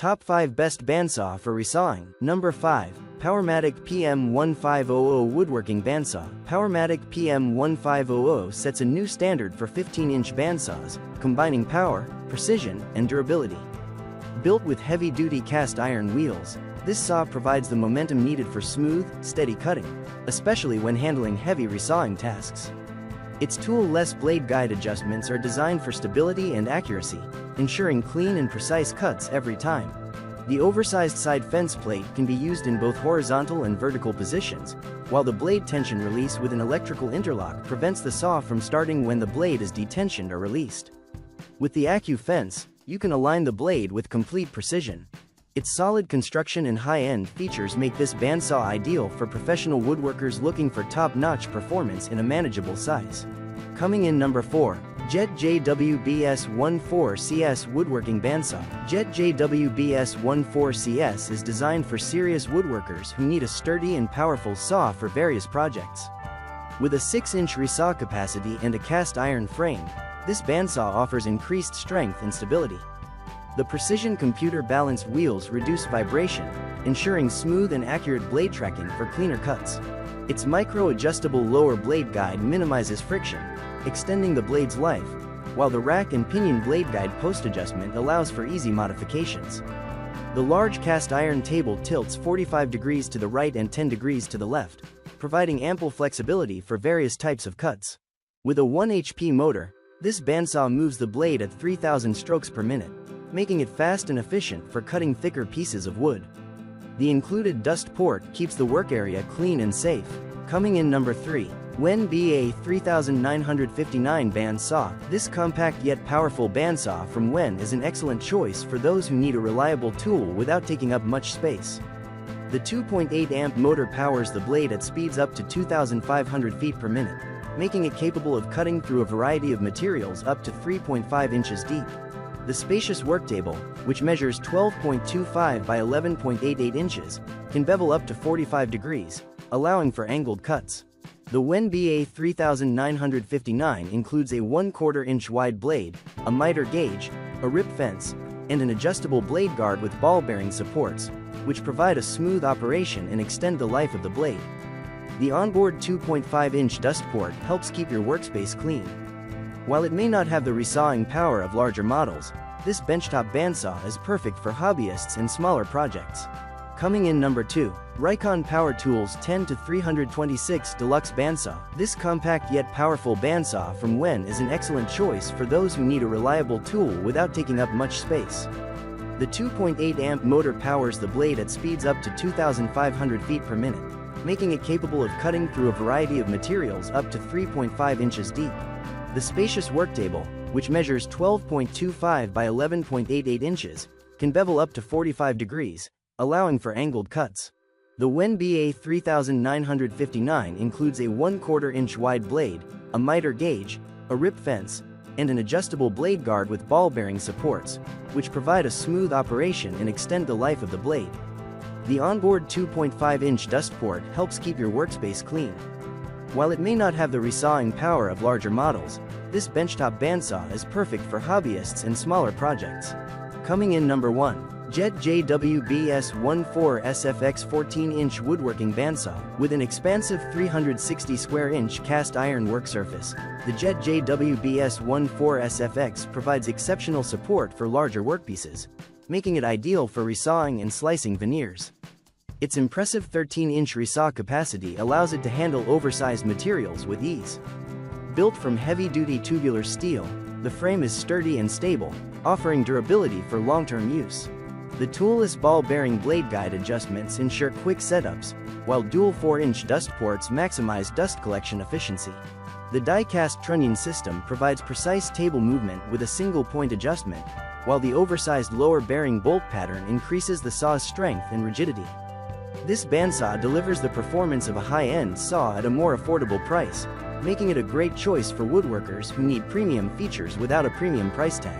Top 5 Best Bandsaw for Resawing. Number 5. Powermatic PM1500 Woodworking Bandsaw. Powermatic PM1500 sets a new standard for 15-inch bandsaws, combining power, precision, and durability. Built with heavy-duty cast iron wheels, this saw provides the momentum needed for smooth, steady cutting, especially when handling heavy resawing tasks. Its tool-less blade guide adjustments are designed for stability and accuracy, ensuring clean and precise cuts every time. The oversized side fence plate can be used in both horizontal and vertical positions, while the blade tension release with an electrical interlock prevents the saw from starting when the blade is detensioned or released. With the AccuFence, you can align the blade with complete precision. Its solid construction and high-end features make this bandsaw ideal for professional woodworkers looking for top-notch performance in a manageable size. Coming in number 4. Jet JWBS14CS Woodworking Bandsaw. Jet JWBS14CS is designed for serious woodworkers who need a sturdy and powerful saw for various projects. With a 6-inch resaw capacity and a cast iron frame, this bandsaw offers increased strength and stability. The precision computer-balanced wheels reduce vibration, ensuring smooth and accurate blade tracking for cleaner cuts. Its micro-adjustable lower blade guide minimizes friction, extending the blade's life, while the rack and pinion blade guide post adjustment allows for easy modifications. The large cast iron table tilts 45 degrees to the right and 10 degrees to the left, providing ample flexibility for various types of cuts. With a 1 HP motor, this bandsaw moves the blade at 3,000 strokes per minute, making it fast and efficient for cutting thicker pieces of wood. The included dust port keeps the work area clean and safe. Coming in number 3. Wen BA3959 Band Saw. This compact yet powerful bandsaw from Wen is an excellent choice for those who need a reliable tool without taking up much space. The 2.8 amp motor powers the blade at speeds up to 2,500 feet per minute, making it capable of cutting through a variety of materials up to 3.5 inches deep. The spacious worktable, which measures 12.25 by 11.88 inches, can bevel up to 45 degrees, allowing for angled cuts. The Wen BA3959 includes a 1/4 inch wide blade, a miter gauge, a rip fence, and an adjustable blade guard with ball bearing supports, which provide a smooth operation and extend the life of the blade. The onboard 2.5-inch dust port helps keep your workspace clean. While it may not have the resawing power of larger models, this benchtop bandsaw is perfect for hobbyists and smaller projects. Coming in number 2. Rikon Power Tools 10-326 Deluxe Bandsaw. This compact yet powerful bandsaw from Wen is an excellent choice for those who need a reliable tool without taking up much space. The 2.8 amp motor powers the blade at speeds up to 2,500 feet per minute, making it capable of cutting through a variety of materials up to 3.5 inches deep. The spacious worktable, which measures 12.25 by 11.88 inches, can bevel up to 45 degrees, allowing for angled cuts. The Wen BA3959 includes a 1/4 inch wide blade, a miter gauge, a rip fence, and an adjustable blade guard with ball bearing supports, which provide a smooth operation and extend the life of the blade. The onboard 2.5-inch dust port helps keep your workspace clean. While it may not have the resawing power of larger models, this benchtop bandsaw is perfect for hobbyists and smaller projects. Coming in number 1. Jet JWBS14SFX 14-inch Woodworking Bandsaw. With an expansive 360 square inch cast iron work surface, the Jet JWBS14SFX provides exceptional support for larger workpieces, making it ideal for resawing and slicing veneers. Its impressive 13-inch resaw capacity allows it to handle oversized materials with ease. Built from heavy-duty tubular steel, the frame is sturdy and stable, offering durability for long-term use. The toolless ball-bearing blade guide adjustments ensure quick setups, while dual 4-inch dust ports maximize dust collection efficiency. The die-cast trunnion system provides precise table movement with a single-point adjustment, while the oversized lower bearing bolt pattern increases the saw's strength and rigidity. This bandsaw delivers the performance of a high-end saw at a more affordable price, making it a great choice for woodworkers who need premium features without a premium price tag.